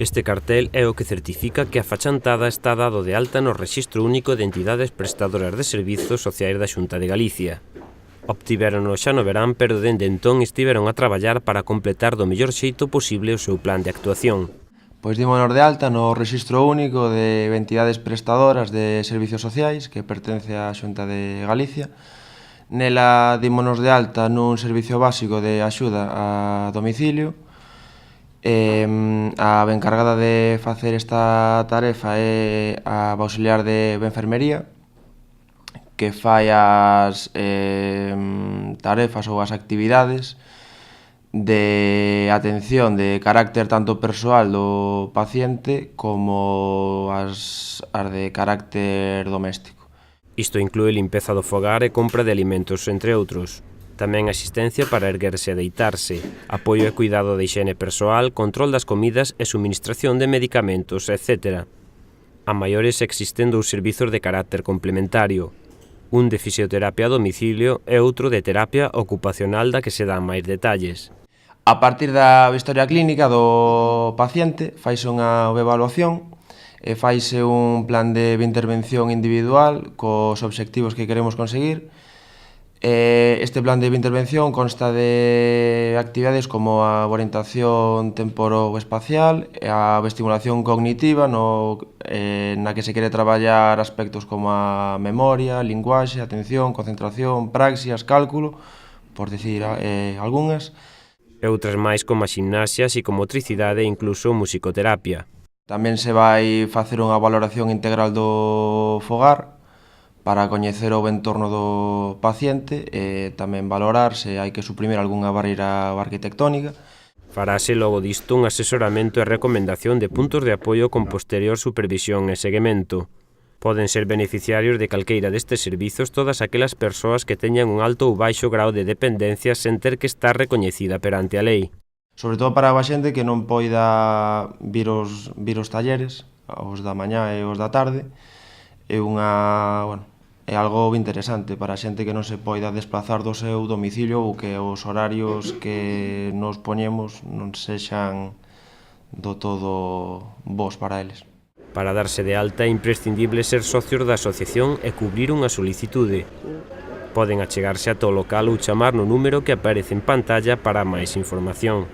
Este cartel é o que certifica que a fachantada está dado de alta no Rexistro Único de Entidades Prestadoras de Servizos Sociais da Xunta de Galicia. Obtivérono xa no verán, pero dende entón estiveron a traballar para completar do mellor xeito posible o seu plan de actuación. Pois dímonos de alta no Rexistro Único de Entidades Prestadoras de Servizos Sociais, que pertence á Xunta de Galicia. Nela dímonos de alta nun servicio básico de axuda a domicilio. A encargada de facer esta tarefa é a auxiliar de enfermería, que fai as tarefas ou as actividades de atención de carácter tanto persoal do paciente como as de carácter doméstico. Isto inclúe limpeza do fogar e compra de alimentos, entre outros. Tamén asistencia para erguerse e deitarse, apoio e cuidado de hixiene persoal, control das comidas e suministración de medicamentos, etc. A maiores existen dous servizos de carácter complementario, un de fisioterapia a domicilio e outro de terapia ocupacional da que se dan máis detalles. A partir da historia clínica do paciente, faise unha evaluación e faise un plan de intervención individual cos obxectivos que queremos conseguir. Este plan de intervención consta de actividades como a orientación temporo-espacial, a estimulación cognitiva, na que se quere traballar aspectos como a memoria, linguaxe, atención, concentración, praxias, cálculo, por decir algunhas. E outras máis como a ximnasia, psicomotricidade e incluso musicoterapia. Tamén se vai facer unha valoración integral do fogar, para coñecer o entorno do paciente e tamén valorar se hai que suprimir algunha barreira arquitectónica. Farase logo disto un asesoramento e recomendación de puntos de apoio con posterior supervisión e seguimento. Poden ser beneficiarios de calqueira destes servizos todas aquelas persoas que teñan un alto ou baixo grau de dependencia sen ter que estar recoñecida perante a lei. Sobre todo para a xente que non poida vir os talleres, os da mañá e os da tarde, é algo interesante para a xente que non se poida desplazar do seu domicilio ou que os horarios que nos poñemos non sexan do todo bons para eles. Para darse de alta é imprescindible ser socios da asociación e cubrir unha solicitude. Poden achegarse ata o local ou chamar no número que aparece en pantalla para máis información.